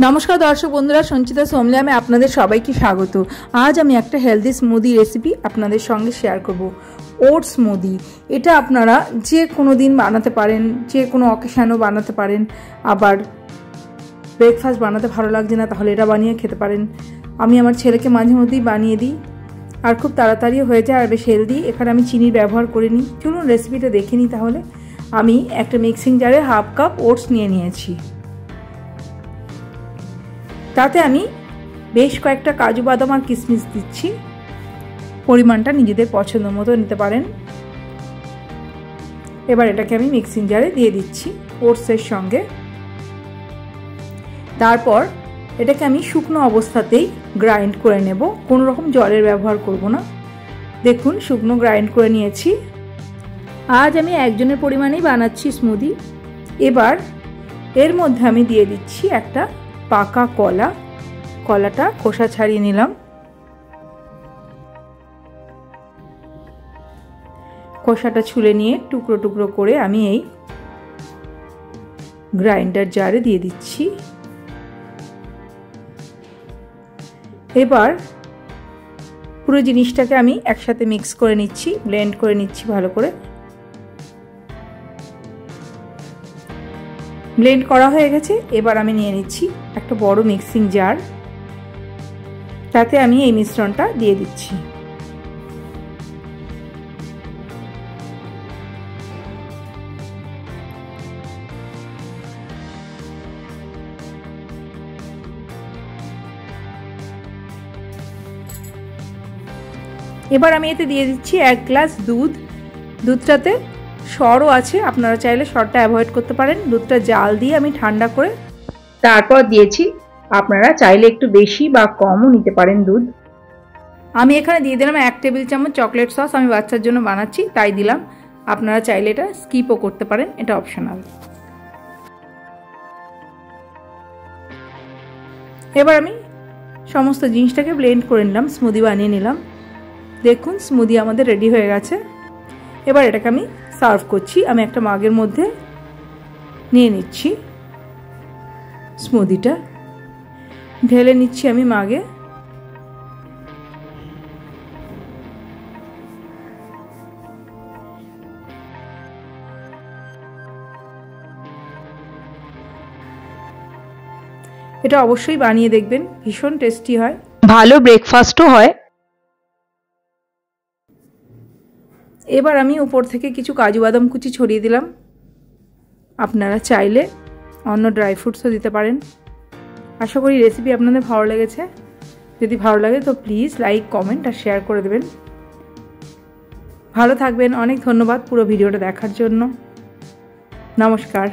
নমস্কার দর্শক বন্ধুরা, সঞ্চিতা সোমলামে আপনাদের সবাইকে স্বাগত। আজ আমি একটা হেলদি স্মুদি রেসিপি আপনাদের সঙ্গে শেয়ার করব। Oats smoothie. এটা আপনারা যে কোনো দিন বানাতে পারেন, যে কোনো অকেশানও বানাতে পারেন। আবার ব্রেকফাস্ট বানাতে ভালো লাগছে না, তাহলে এটা বানিয়ে খেতে পারেন। আমি আমার ছেলেকে মাঝে মধ্যেই বানিয়ে দিই, আর খুব তাড়াতাড়ি হয়ে যায়, আর বেশ হেলদি। এখানে আমি চিনির ব্যবহার করিনি। চলুন রেসিপিটা দেখে নিই। তাহলে আমি একটা মিক্সিং জারে হাফ কাপ ওটস নিয়ে নিয়েছি। তাতে আমি বেশ কয়েকটা কাজু বাদাম আর কিশমিশ দিচ্ছি। পরিমাণটা নিজেদের পছন্দ মতো নিতে পারেন। এবার এটাকে আমি মিক্সিং জারে দিয়ে দিচ্ছি ওটসের সঙ্গে। তারপর এটাকে আমি শুকনো অবস্থাতেই গ্রাইন্ড করে নেব, কোনো রকম জলের ব্যবহার করব না। দেখুন, শুকনো গ্রাইন্ড করে নিয়েছি। আজ আমি একজনের পরিমাণেই বানাচ্ছি স্মুদি। এবার এর মধ্যে আমি দিয়ে দিচ্ছি একটা পাকা কলা। কলাটা খোসা ছাড়িয়ে নিলাম। খোসাটা ছুলে নিয়ে টুকরো টুকরো করে আমি এই গ্রাইন্ডার জারে দিয়ে দিচ্ছি। এবার পুরো জিনিসটাকে আমি একসাথে মিক্স করে নিচ্ছি, ব্লেন্ড করে নিচ্ছি ভালো করে। ব্লেন্ড করা হয়ে গেছে। এবার আমি নিয়ে নিচ্ছি একটা বড় মিক্সিং জার। তাতে আমি এই মিশ্রণটা দিয়ে দিচ্ছি। এবার আমি এতে দিয়ে দিচ্ছি 1 গ্লাস দুধ। দুধটাতে সরও আছে, আপনারা চাইলে সরটা অ্যাভয়েড করতে পারেন। দুধটা জাল দিয়ে আমি ঠান্ডা করে তারপর দিয়েছি। আপনারা চাইলে একটু বেশি বা কমও নিতে পারেন দুধ। আমি এখানে দিয়ে দিলাম 1 টেবিল চামচ চকলেট সস। আমি বাচ্চার জন্য বানাচ্ছি তাই দিলাম। আপনারা চাইলে এটা স্কিপও করতে পারেন, এটা অপশনাল। এবার আমি সমস্ত জিনিসটাকে ব্লেন্ড করে নিলাম, স্মুদি বানিয়ে নিলাম। দেখুন, স্মুদি আমাদের রেডি হয়ে গেছে। এবার এটাকে আমি সার্ভ করছি। আমি একটা মাগের মধ্যে নিয়ে নিচ্ছি স্মুদিটা, ঢেলে নিচ্ছি আমি মাগে। এটা অবশ্যই বানিয়ে দেখবেন, ভীষণ টেস্টি হয়, ভালো ব্রেকফাস্টও হয়। এবার আমি উপর থেকে কিছু কাজু বাদাম কুচি ছড়িয়ে দিলাম। আপনারা চাইলে অন্য ড্রাই ফ্রুটসও দিতে পারেন। আশা করি রেসিপি আপনাদের ভালো লেগেছে। যদি ভালো লাগে তো প্লিজ লাইক, কমেন্ট আর শেয়ার করে দেবেন। ভালো থাকবেন। অনেক ধন্যবাদ পুরো ভিডিওটা দেখার জন্য। নমস্কার।